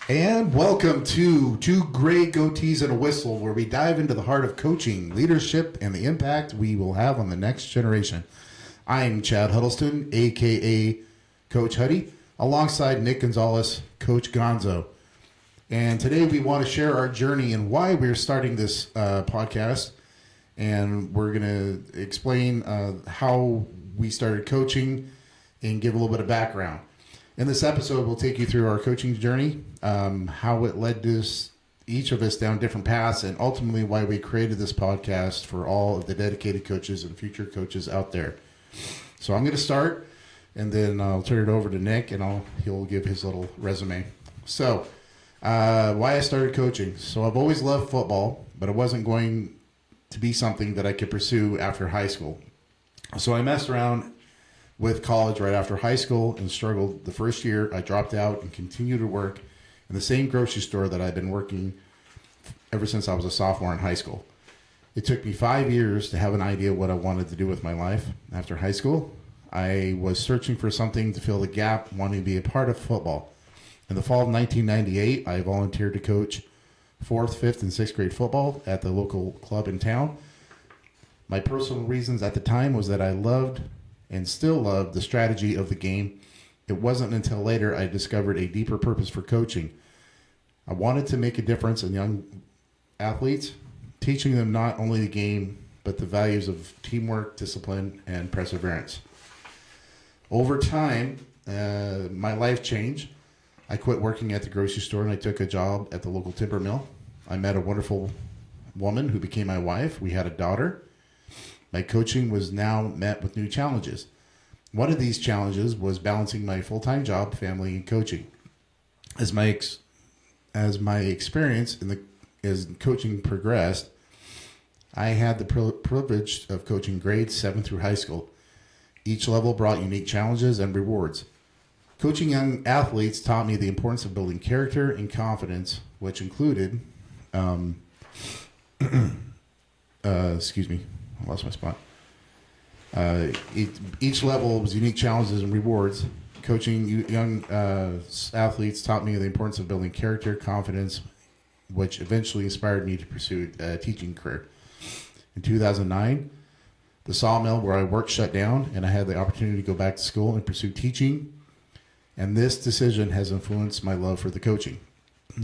And welcome to Two Great Goatees and a Whistle, where we dive into the heart of coaching, leadership, and the impact we will have on the next generation. I'm Chad Huddleston, a.k.a. Coach Huddy, alongside Nick Gonzalez, Coach Gonzo. And today we want to share our journey and why we're starting this podcast. And we're going to explain how we started coaching and give a little bit of background. In this episode, we'll take you through our coaching journey, how it led to each of us down different paths, and ultimately why we created this podcast for all of the dedicated coaches and future coaches out there. So I'm going to start, and then I'll turn it over to Nick, and he'll give his little resume. So why I started coaching. So I've always loved football, but it wasn't going to be something that I could pursue after high school. So I messed around with college right after high school and struggled the first year. I dropped out and continued to work in the same grocery store that I'd been working ever since I was a sophomore in high school. It took me 5 years to have an idea what I wanted to do with my life. After high school, I was searching for something to fill the gap, wanting to be a part of football. In the fall of 1998, I volunteered to coach 4th, 5th, and 6th grade football at the local club in town. My personal reasons at the time was that I loved and still love the strategy of the game. It wasn't until later I discovered a deeper purpose for coaching. I wanted to make a difference in young athletes, teaching them not only the game, but the values of teamwork, discipline, and perseverance. Over time, my life changed. I quit working at the grocery store and I took a job at the local timber mill. I met a wonderful woman who became my wife. We had a daughter. My coaching was now met with new challenges. One of these challenges was balancing my full-time job, family, and coaching. As my experience as coaching progressed, I had the privilege of coaching grades 7 through high school. Each level brought unique challenges and rewards. Coaching young athletes taught me the importance of building character and confidence, which included, excuse me, I lost my spot. Each level was unique challenges and rewards. Coaching young athletes taught me the importance of building character, confidence, which eventually inspired me to pursue a teaching career. In 2009, the sawmill where I worked shut down, and I had the opportunity to go back to school and pursue teaching. And this decision has influenced my love for the coaching.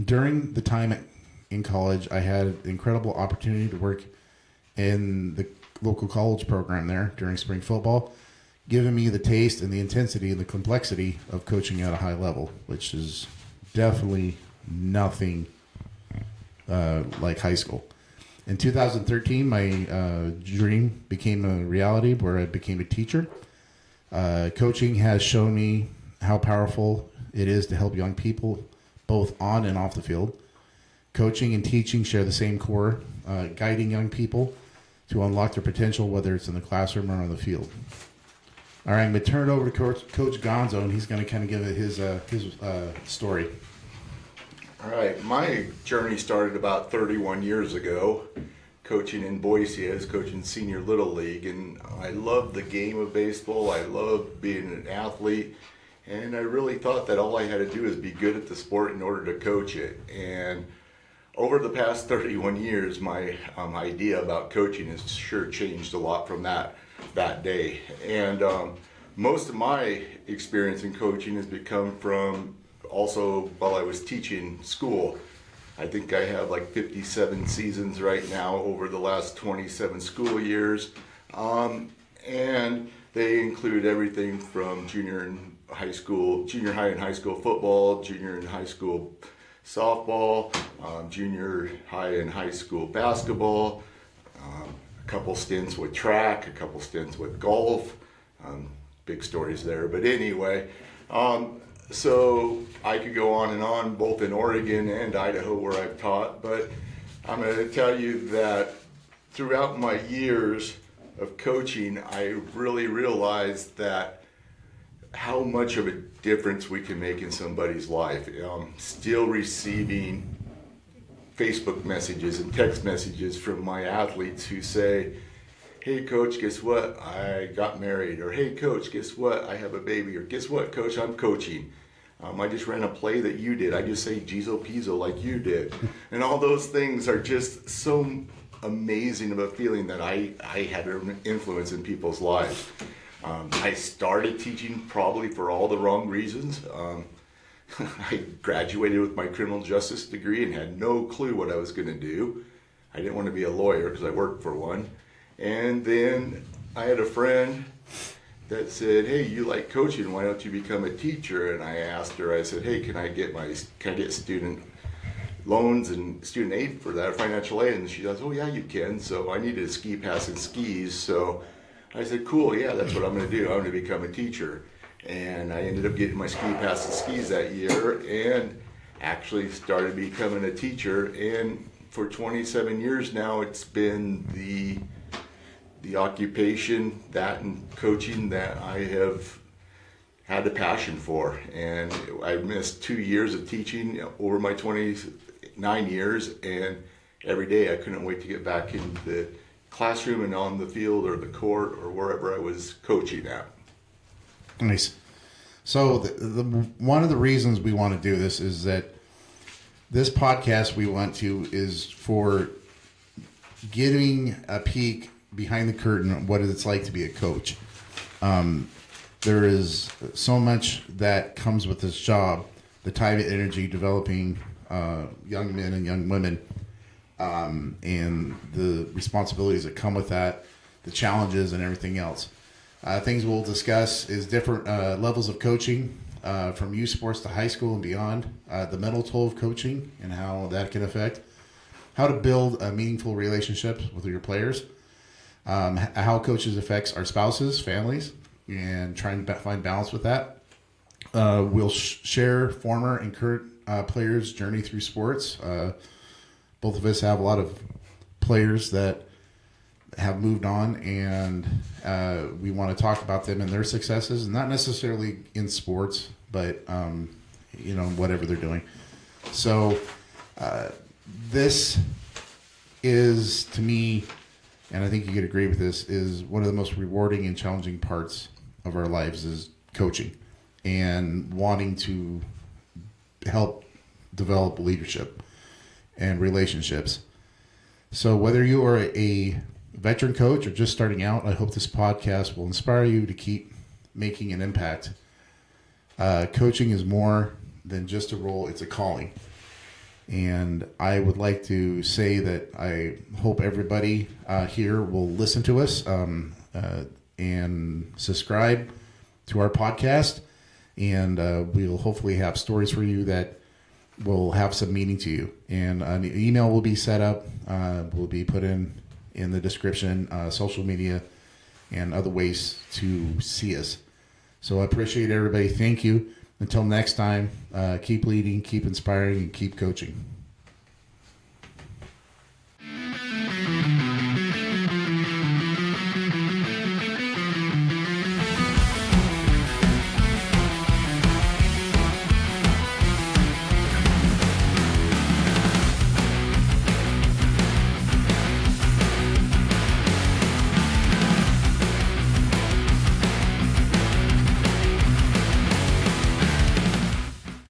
During the time in college, I had an incredible opportunity to work in the local college program there during spring football, giving me the taste and the intensity and the complexity of coaching at a high level, which is definitely nothing like high school. In 2013, my dream became a reality where I became a teacher. Coaching has shown me how powerful it is to help young people both on and off the field. Coaching and teaching share the same core, guiding young people to unlock their potential, whether it's in the classroom or on the field. All right, I'm going to turn it over to Coach Gonzo, and he's going to kind of give it his story. All right, my journey started about 31 years ago, coaching in Boise. I was coaching senior little league, and I loved the game of baseball. I loved being an athlete, and I really thought that all I had to do is be good at the sport in order to coach it. And over the past 31 years, my idea about coaching has sure changed a lot from that day. And most of my experience in coaching has become from also while I was teaching school. I think I have like 57 seasons right now over the last 27 school years. And they include everything from junior high and high school football, junior and high school softball, junior high and high school basketball, a couple stints with track, a couple stints with golf, big stories there. But anyway, so I could go on and on, both in Oregon and Idaho where I've taught, but I'm going to tell you that throughout my years of coaching, I really realized that how much of a difference we can make in somebody's life. Still receiving Facebook messages and text messages from my athletes who say, "Hey coach, guess what? I got married," or "Hey coach, guess what? I have a baby," or "Guess what, coach? I'm coaching." I just ran a play that you did. I just say Gizo Pizzo like you did. And all those things are just so amazing of a feeling that I had an influence in people's lives. I started teaching probably for all the wrong reasons. I graduated with my criminal justice degree and had no clue what I was going to do. I didn't want to be a lawyer because I worked for one. And then I had a friend that said, "Hey, you like coaching, why don't you become a teacher?" And I asked her, I said, "Hey, can I get student loans and student aid for that, financial aid?" And she goes, "Oh yeah, you can." So I needed a ski pass and skis. So I said, "Cool, yeah, that's what I'm going to do. I'm going to become a teacher." And I ended up getting my ski pass and skis that year and actually started becoming a teacher. And for 27 years now, it's been the occupation, that and coaching, that I have had a passion for. And I missed 2 years of teaching over my 29 years, and every day I couldn't wait to get back in the classroom and on the field or the court or wherever I was coaching at. Nice. So the one of the reasons we want to do this is that this podcast we want to is for getting a peek behind the curtain of what it's like to be a coach. There is so much that comes with this job, the time and energy developing young men and young women, and the responsibilities that come with that, the challenges and everything else. Things we'll discuss is different levels of coaching, from youth sports to high school and beyond, the mental toll of coaching and how that can affect, how to build meaningful relationships with your players, how coaches affects our spouses, families, and trying to find balance with that. We'll share former and current players' journey through sports. Both of us have a lot of players that have moved on, and we want to talk about them and their successes, not necessarily in sports, but whatever they're doing. So this is, to me, and I think you could agree with this, is one of the most rewarding and challenging parts of our lives is coaching and wanting to help develop leadership and relationships. So whether you are a veteran coach or just starting out, I hope this podcast will inspire you to keep making an impact. Coaching is more than just a role, it's a calling. And I would like to say that I hope everybody here will listen to us and subscribe to our podcast. And we'll hopefully have stories for you that will have some meaning to you. And an email will be set up, will be put in the description, social media, and other ways to see us. So I appreciate everybody. Thank you. Until next time, keep leading, keep inspiring, and keep coaching.